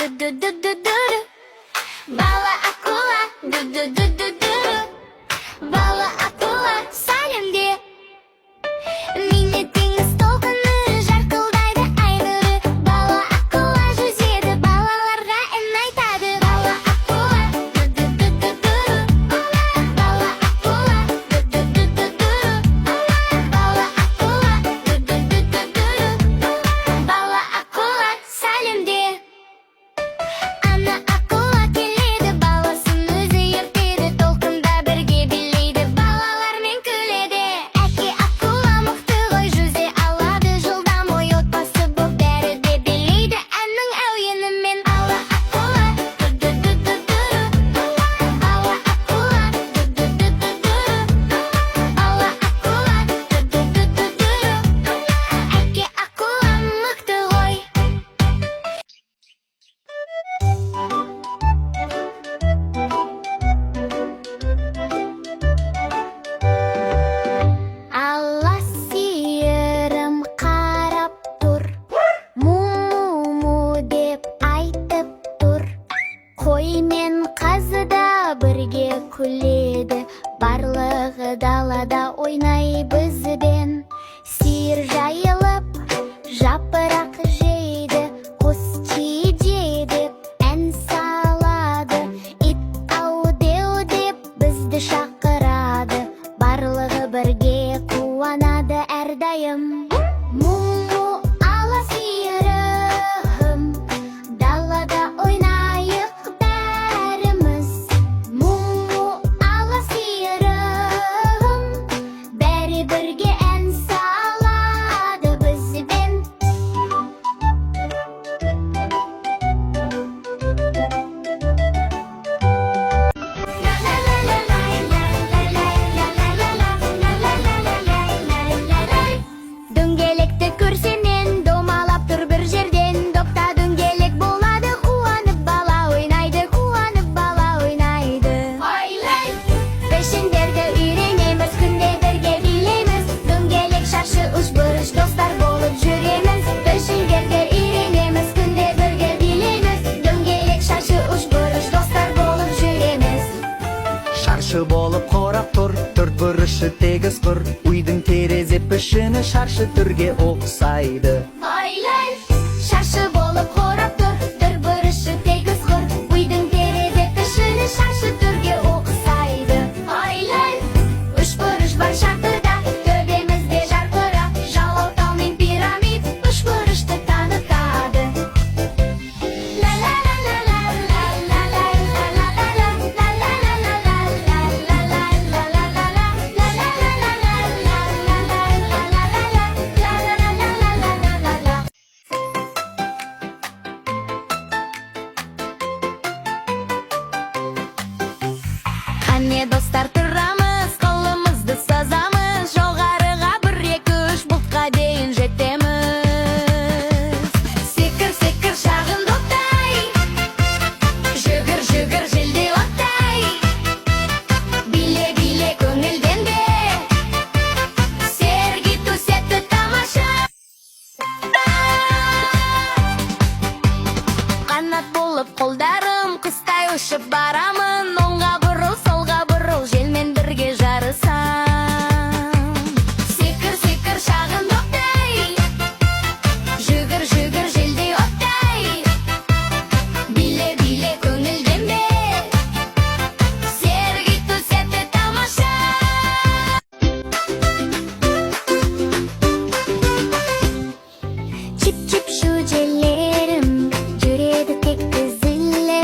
ду-ду-ду-ду-ду. Бала акула, ду-ду-ду-ду-ду. Бала акула, сәлемде. Миннетіңіз толқыны, жарқылдайды ай нұры. Бала акула жүзеді, балаларға ән айтады. Бала акула, ду-ду-ду-ду-ду. Бала акула, ду-ду-ду-ду-ду. Бала акула, ду-ду-ду-ду-ду. Бала акула, сәлемде. Ана акула келеді, баласын өзі ертеді, толқында бірге билейді, балалармен күледі. Әке акула мықты ғой, жүзе алады жылдам ой, отбасы боп бәрі де билейді әннің әуенімен. Бала акула, ду-ду-ду-ду-ду. Бала акула, ду-ду-ду-ду-ду. Бала акула, ду-ду-ду-ду-ду. Әке акула мықты ғой. Алла сиырым қарап тұр, му-му деп айтып тұр. Қой мен қазы да бірге күледі, барлығы далада ойнай бізбен. Сиыр жайылып, жапырақ жейді, құс чиже деп ән салады. Ит ау-деу деп бізді шақырады, барлығы бірге қуанады әрдайым. Му-му ала сиырым, далада ойнайық бәріміз. Му-му ала сиырым, бәрі бірге ән салады бізбен. Дөңгелекті көрсемен домалап тұр бір жерден, допта дөңгелек болады, қуанып бала ойнайды, қуанып бала ойнайды. Пешендерді үйренеміз, күнде бірге билейміз, дөңгелек шаршы үш-бұрыш достар болып жүреміз. Пешендерді үйренеміз, күнде бірге билейміз, дөңгелек шаршы үш-бұрыш достар болып жүреміз. Шаршы болып қорап тұр, төрт бұрышы тегіз құр. Үйдің терезе пішіні шаршы түрге ұқсайды. Шаршы болып қорап тұр, бір бұрышы тегіз құр. Үйдің терезе пішіні шаршы түрге ұқсайды. Үш бұрыш бар шатырда, төбемізде жарқырақ, жалау мен пирамид үш бұрышты танытады. Қане достар тұрамыз, қолымызды созамыз, жоғарыға бір-екі үш бұлтқа дейін жетеміз. Секір-секір шағын доптай, жүгір-жүгір желдей оттай, биле-биле көңілден бе, серги түсетті тамаша. Қанат болып қолдарым, құстай ұшып барамын, оңға бұрыл, солға бұрыл, желмен бірге жарысам. Секір-секір шағын доптай, жүгір-жүгір желдей оттай, биле-биле көңілден бе, серги түсетті тамаша. Чип-чип шөжелерім, жүреді тек тізіліп.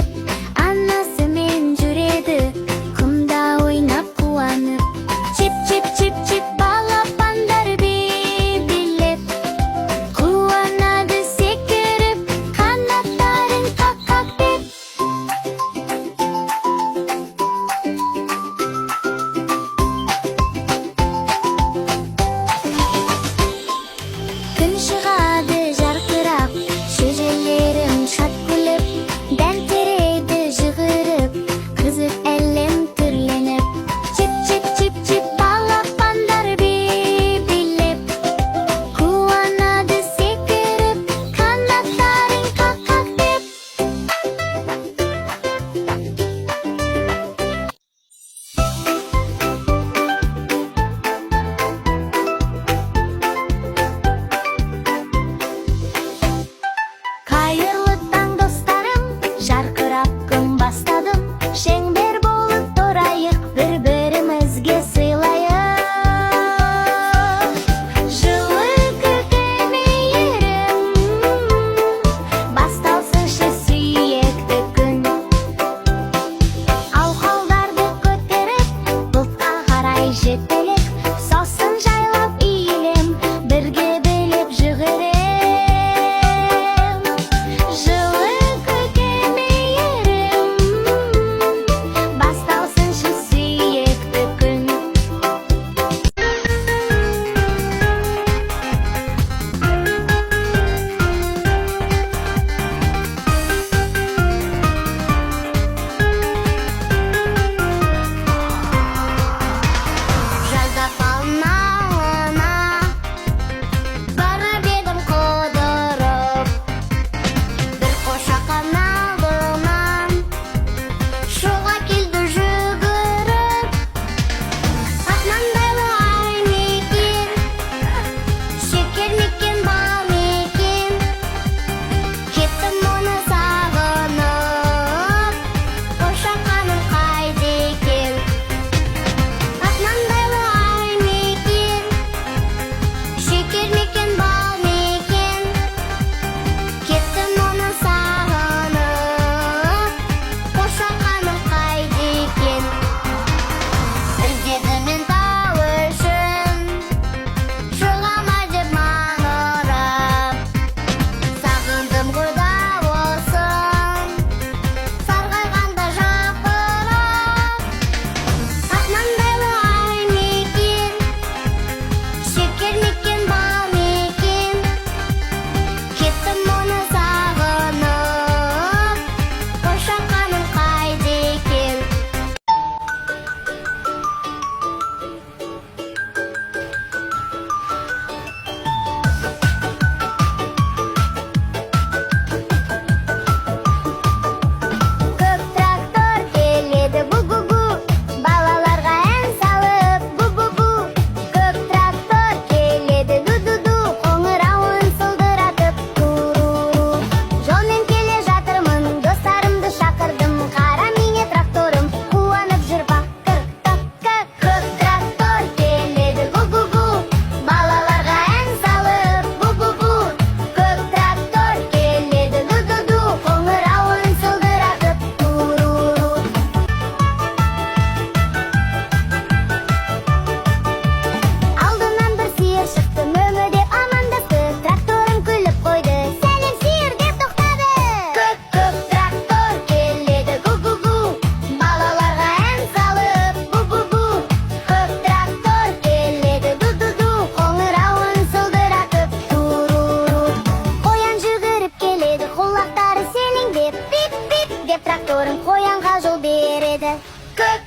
тракторың қоянға жол береді. Көк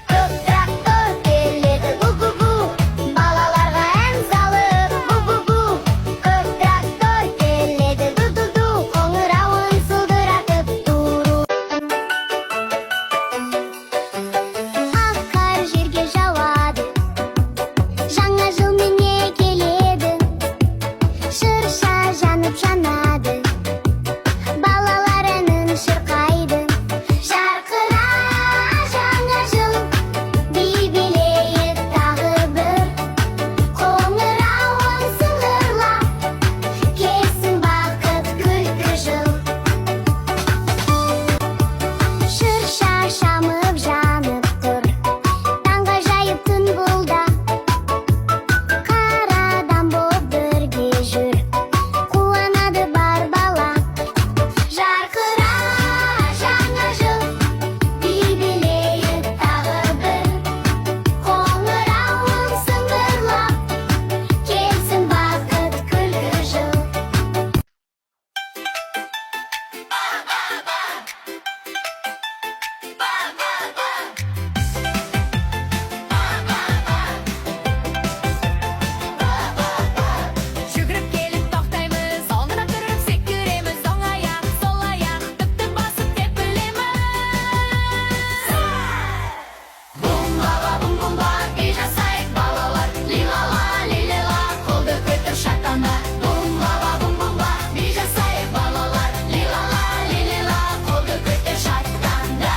трактор келеді, гу-гу-гу, балаларға ән салып, гу-гу-гу. Көк трактор келеді, ду-ду-ду, қоңырауын сылдыратып, туру. Ақ қар жерге жауады, жаңа жыл міне келеді. Шырша жанып жанады, балалар әнін шырқайды. Жарқыра жаңа жыл, би билейік тағы бір. Қоңырауын сыңғырлап, келсін бақыт күлкі жыл. Шырша шамып жанып тұр, таңға жайып түн бұлда. Қарадан боп бірге жүр, қуанады бар бала. Жарқыра жаңа жыл, би билейік тағы бір. Қоңырауын сыңғырлап, келсін бақыт күлкі жыл. Жүгіріп келіп тоқтаймыз, алдына тұрып секіреміз, оң аяқ, сол аяқ, тіп-тіп басып тепілеміз. Бум-баба, бум-бумба, би жасайық балалар, ли-ла-ла, ли-ли-ла, қолды көтер шаттана. Бум-баба, бум-бумба, би жасайық балалар, ли-ла-ла, ли-ли-ла, қолды көтер шаттанда.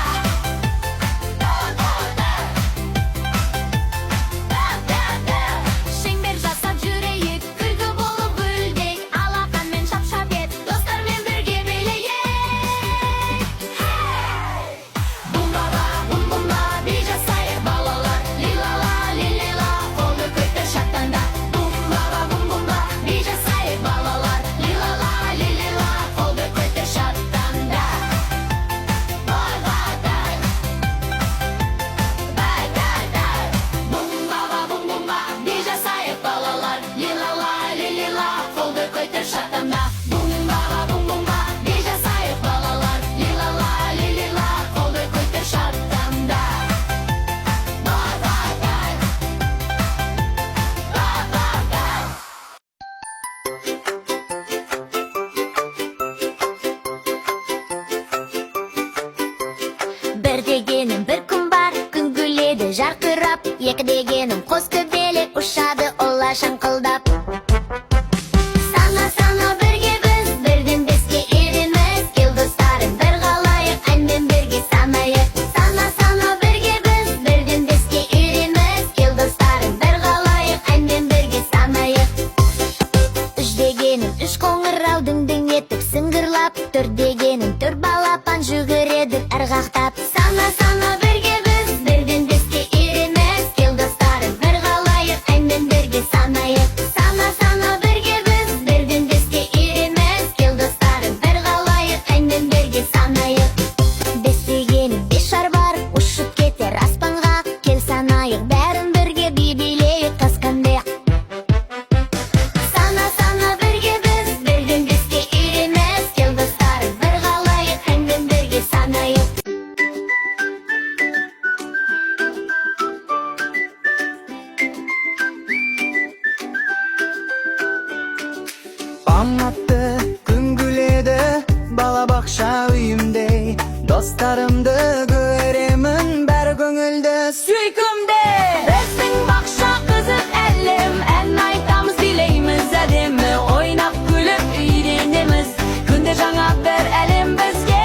Шеңбер жасап жүрейік, күлкі болып гүлдейік, алақанмен шап-шап ет, достармен бірге билейік. Бум-баба, бум-бумба, би жасайық балалар, ли-ла-ла, ли-ли-ла, қолды көтер шаттанда. Бум-баба, бум-бумба, би жасайық балалар, ли-ла-ла, ли-ли-ла, қолды көтер шаттанда. Бай-бай-бай, бай-бай-бай. Бум-баба, бум-бумба, би жасайық балалар, ли-ла-ла, ли-ли-ла, қолды көтер шаттанда. Бум-баба, бум-бумба, би жасайық балалар, ли-ла-ла, ли-ли-ла, қолды көтер шаттанда. Бай-бай-бай, бай-бай-бай. Бір дегенім бір күн бар, күн күледі жарқырап. Екі дегенім қос төбелек ұшады олар шаңқылдап. Сана бірге біз, бірден беске ереміз. Кел достарым бір қалайық, әнмен бірге санайық. Сана бірге біз, бірден беске ереміз. Кел достарым бір қалайық, әнмен бірге санайық. Үш дегенім үш қоңырау дің-дің етіп сыңғырлап. Төрт дегенім төрт балапан жүгіреді ырғақтап. Сана бірге біз, бірден беске ереміз. Кел достарым бір қалайық, әнмен бірге санайық. Сана бірге біз, бірден беске ереміз. Кел достарым бір қалайық, әнмен бірге санайық. Бес дегенім бес шар бар, ұшып кетер аспанға. Кел санайық, бәрін бірге би билейік қасқандай. Сана бірге біз, бірден беске ереміз. Кел достарым бір қалайық, әнмен бірге санайық. Таң атты, күн күледі, балабақша үйімдей. Достарымды көремін, бәрі көңілді, сүйкімді. Біздің бақша қызық әлем, ән айтамыз, билейміз әдемі. Ойнап күліп үйренеміз, күнде жаңа бір әлем бізге.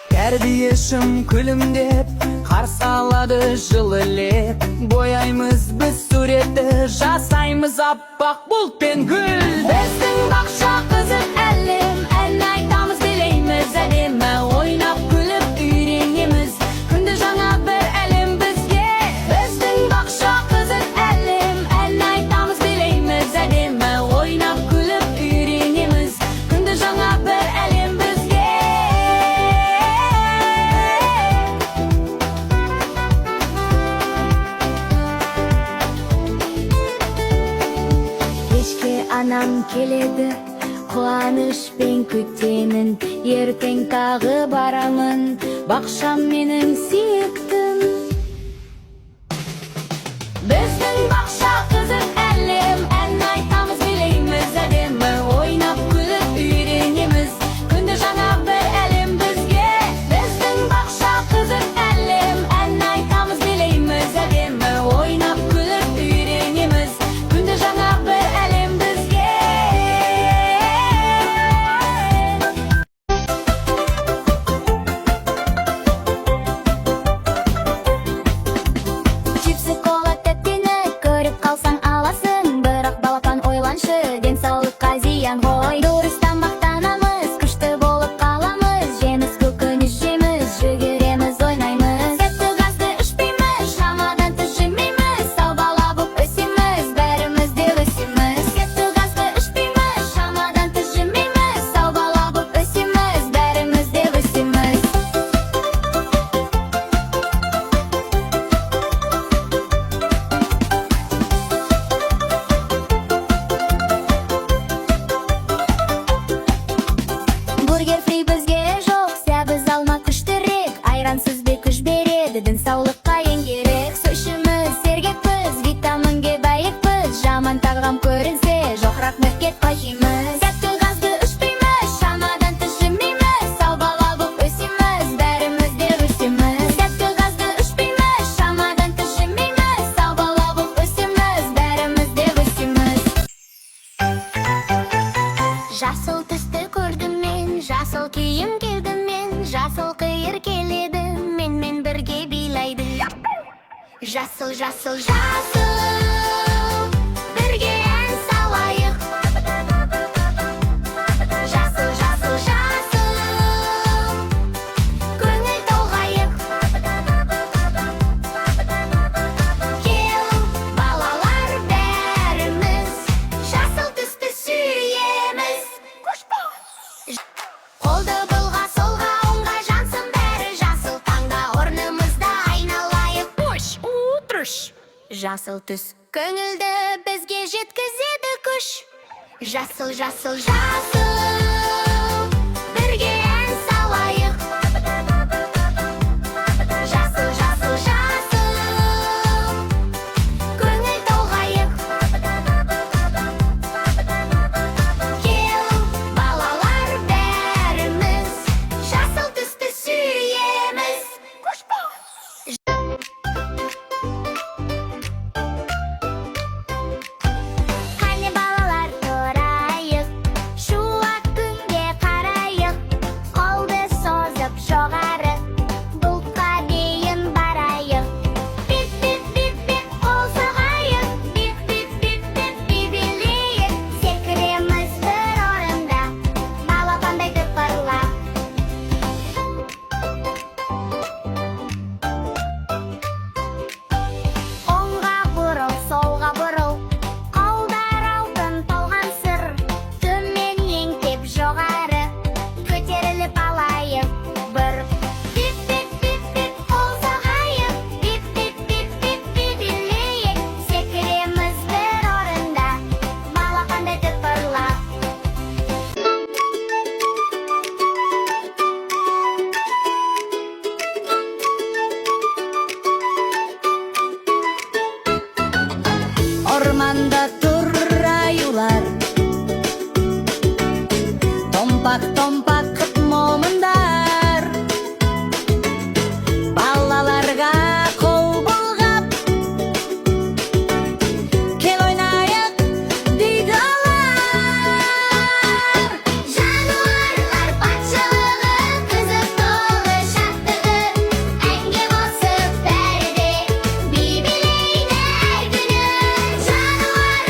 Тәрбиешім күлімдеп, қарсы алады жылы леп. Бояймыз біз суретті, жасаймыз аппақ бұлт пен гүл. Біздің бақша қызық әлем, ән айтамыз, билейміз әдемі. Ойнап күліп үйренеміз, күнде жаңа бір әлем бізге. Біздің бақша қызық әлем, ән айтамыз, билейміз әдемі. Ойнап күліп үйренеміз, күнде жаңа бір әлем бізге. anam keledi, quvonishpен күтемін, ертең тағы барамын, бақшам менің сүйіктім. Біздің бақша қызық әлем, ән айтамыз билейміз әдемі, ойнап күліп үйренеміз, күнде жаңа бір әлем бізге. Біздің бақша қызық әлем, ән айтамыз билейміз әдемі, ойнап күліп үйренеміз, күнде жаңа бір әлем бізге. Чипсы, кола, тәттіні көріп қалсаң аласың, бірақ балапан ойланшы, денсаулыққа зиян ғой. Дұрыс тамақтанамыз, күшті болып қаламыз, жеміс көкөніс жейміз, жүгіреміз, ойнаймыз. Тәтті газды ішпейміз, шамадан тыс жемейміз, сау бала боп өсеміз, бәріміз де өсеміз. Тәтті газды ішпейміз, шамадан тыс жемейміз, сау бала боп өсеміз, бәріміз де өсеміз. Бургер фри бізге жоқ, сәбіз алма күштірек, айрансыз бе күш береді, денсаулыққа ең керек. Сөшіміз сергекпіз, витаминге бәйекпіз, жаман тағам көрінсе, жоқ рахмет кетпейміз. Тәтті газды ішпейміз, шамадан тыс жемейміз, сау бала боп өсеміз, бәріміз де өсеміз. Тәтті газды ішпейміз, шамадан тыс жемейміз, сау бала боп өсеміз, бәріміз де өсеміз. Жасыл түсті көрдім мен, жасыл киім кидім мен, жасыл қиыр келеді, менмен бірге билайды. Жасыл, жасыл, жасыл, бірге ән салайық. Жасыл, жасыл, жасыл, көңіл толғайық. Кел, балалар бәріміз, жасыл түсті сүйеміз. Қолды былға, солға, оңға жансын бәрі, жасыл таңда орнымызда айналайық. Пуш, утрыш. Жасыл түс көңілді бізге жеткізеді күш. Жасыл, жасыл, жасыл, бірге ән салайық. Жасыл, жасыл, жасыл, көңіл толғайық. Кел, балалар бәріміз, жасыл түсті сүйеміз. Қане балалар тұрайық, шуақ күнге қарайық, қолды созып жоғары, бұлтқа дейін барайық. Бит, бит, бит, бит, қол соғайық, бит, бит, бит, бит, билейік. Секіреміз бір орында, балапандай тыпырлап. Оңға бұрыл, солға бұрыл, қолдар алтын толған сыр, төмен еңкеп жоғары, көтеріліп алайық бір. Бит, бит, бит, бит, қол соғайық, бит, бит, бит, бит, билейік. Секіреміз бір орында, балапандай тыпырлап. Орманда тұр аюлар, томпақ-томпақ момындар, балаларға қол бұлғап, кел ойнайық дейді олар. Жануарлар патшалығы, қызық толы шаттығы, әнге қосып бәрі де би билейді әр күні. Жануарлар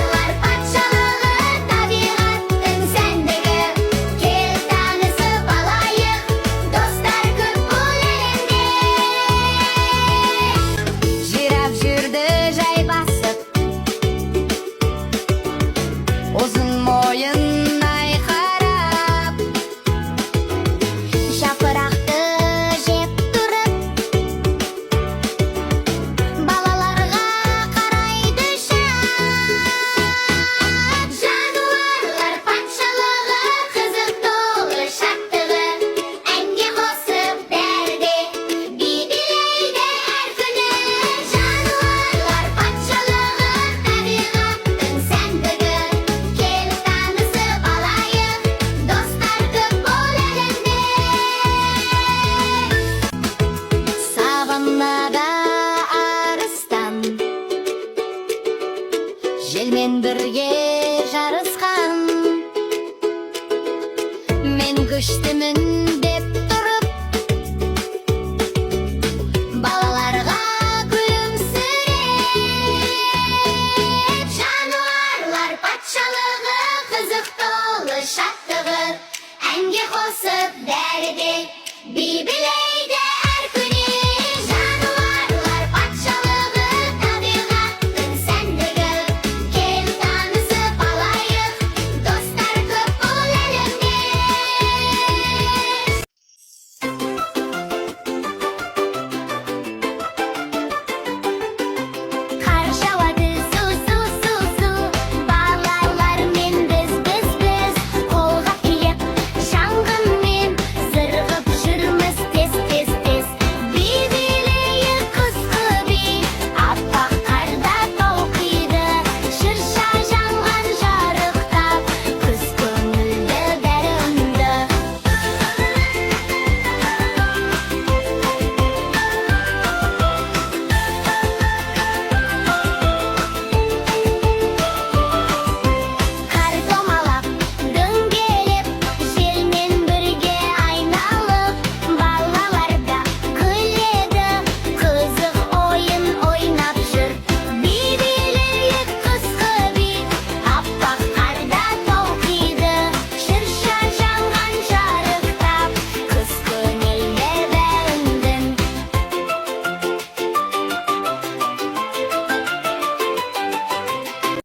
birge jaryskan. Men güçlümün dep turup balalarga gülümsürep, janavarlar patşalığı kızık dolu şattığır, enge kosıp derdi birbirine.